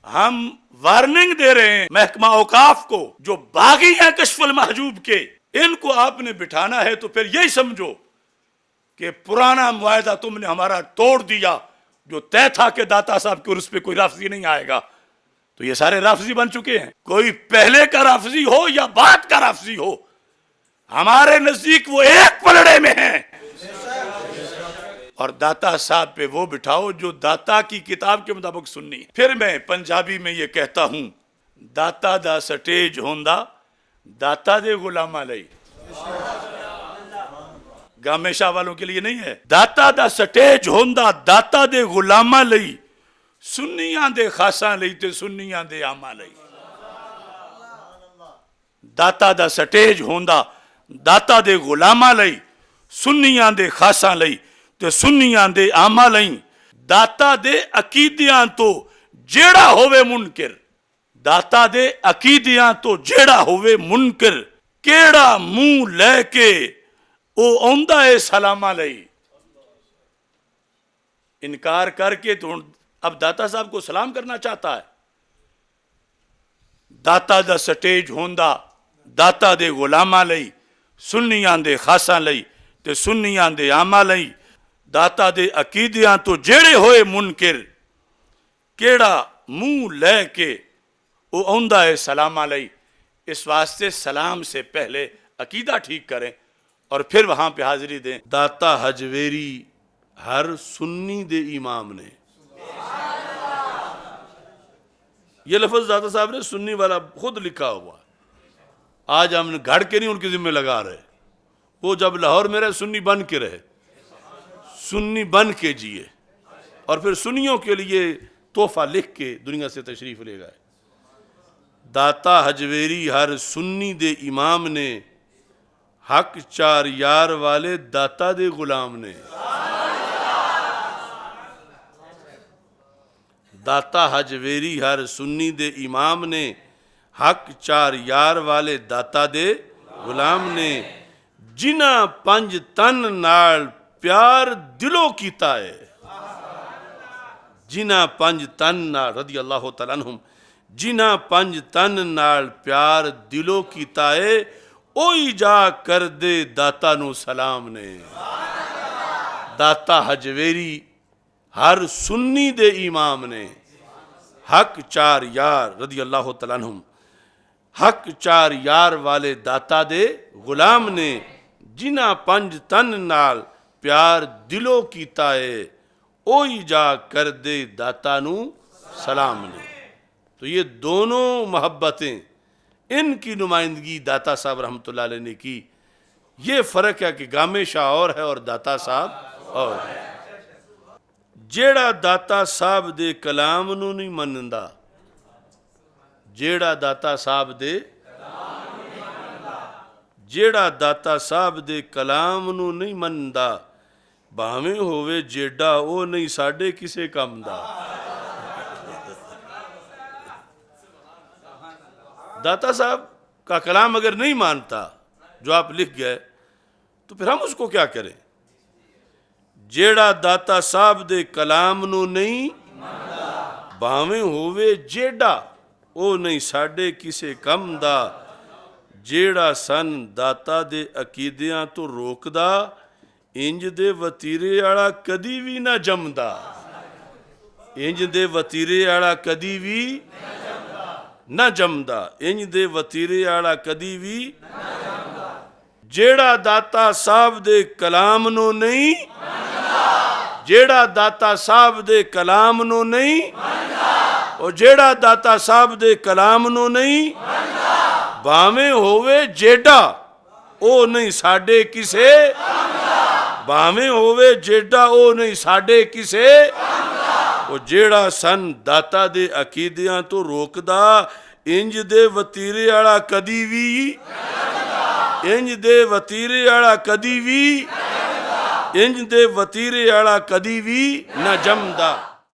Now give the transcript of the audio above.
ہم وارننگ دے رہے ہیں محکمہ اوقاف کو، جو باغی ہیں کشف المحجوب کے، ان کو آپ نے بٹھانا ہے تو پھر یہی سمجھو کہ پرانا معاہدہ تم نے ہمارا توڑ دیا، جو طے تھا کہ داتا صاحب کے اس پہ کوئی رافضی نہیں آئے گا، تو یہ سارے رافضی بن چکے ہیں۔ کوئی پہلے کا رافضی ہو یا بعد کا رافضی ہو، ہمارے نزدیک وہ ایک پلڑے میں ہیں۔ اور داتا صاحب پہ وہ بٹھاؤ جو داتا کی کتاب کے مطابق سننی ہے۔ پھر میں پنجابی میں یہ کہتا ہوں، داتا دا سٹیج ہوندا داتا دے غلامہ لئی۔ گامے شاہ والوں کے لیے نہیں ہے۔ داتا دا سٹیج ہوندا داتا دے غلامہ لئی، سنیاں دے خاصاں لئی تے سنیاں دے عاماں لئی۔ داتا دا سٹیج ہوندا داتا دے غلاماں لئی، سنیاں دے خاصاں لئی تے سنیاں دے عاماں لئی۔ داتا دے عقیدیاں تو جیڑا ہووے منکر، داتا دے عقیدیاں تو جیڑا ہووے منکر، کیڑا منہ لے کے او اوندا ہے سلامہ لئی۔ انکار کر کے تو اب داتا صاحب کو سلام کرنا چاہتا ہے۔ داتا دا سٹیج ہوندا داتا دے غلاماں لئی، سنیاں دے خاصاں لئی تے سنیاں دے عاماں لئی۔ داتا دے عقیدیاں تو جیڑے ہوئے منکر، کیڑا منہ لے کے او اوندا ہے سلامہ لئی۔ اس واسطے سلام سے پہلے عقیدہ ٹھیک کریں اور پھر وہاں پہ حاضری دیں۔ داتا حجویری ہر سنی دے امام نے، یہ لفظ داتا صاحب نے سنی والا خود لکھا ہوا۔ آج ہم نے گھڑ کے نہیں ان کے ذمہ لگا رہے، وہ جب لاہور میں رہے سنی بن کے رہے، سنی بن کے جیے، اور پھر سنیوں کے لیے تحفہ لکھ کے دنیا سے تشریف لے گئے۔ داتا حجویری ہر سنی دے امام نے، حق چار یار والے داتا دے غلام نے۔ داتا حجویری ہر سنی دے امام نے، حق چار یار والے داتا دے غلام نے۔ جنہ پنج تن نال پیار دلوں کیتا ہے، جنہ پنج تن نال رضی اللہ تعالیٰ عنہم، جنہ پنج تن نال پیار دلوں کیتا ہے، اوہی جا کر دے داتا نو سلام نے۔ داتا حجویری ہر سنی دے امام نے، حق چار یار رضی اللہ تعالیٰ عنہم، حق چار یار والے داتا دے غلام نے۔ جنہ پنج تن نال پیار دلوں کیتا ہے، اوہی جا کر دے داتا نو سلام نے۔ تو یہ دونوں محبتیں، ان کی نمائندگی داتا صاحب رحمۃ اللہ علیہ نے کی۔ یہ فرق ہے کہ گامے شاہ اور ہے اور داتا صاحب اور ہے۔ جیڑا داتا صاحب دے کلام نو نہیں منندا، جیڑا داتا صاحب دے جیڑا داتا صاحب دے کلام نو نہیں منندا، بھاویں ہووے جیڑا او نہیں ساڈے کسے کم دا۔ داتا صاحب کا کلام اگر نہیں مانتا جو آپ لکھ گئے تو پھر ہم اس کو کیا کریں؟ جیڑا داتا صاحب دے کلام نو نہیں بھاویں ہووے جیڑا او نہیں ساڈے کسے کم دا۔ جیڑا سن داتا دے عقیدیاں تو روکدا، انج دے وتیرے آڑا کدی بھی نہ جمدا، انج دے وتیرے آڑا کدی بھی نہ جمدا، انج دے وتیرے آڑا کدی بھی۔ جیڑا داتا صاحب دے کلام نو نہیں، جیڑا داتا صاحب دے کلام نو نہیں، اور جیڑا داتا صاحب دے کلام نو نہیں، بھاویں ہووے جیڑا او نہیں ساڈے کسے، بھاویں ہووے جیڑا او نہیں ساڈے کسے۔ او جیڑا سن داتا دے عقیدیاں تو روکدا، انج دے وتیرے آڑا کدی بھی، انج دے وتیرے آڑا کدی بھی، انج دے وتیرے آڑا کدی بھی نہ جمدا۔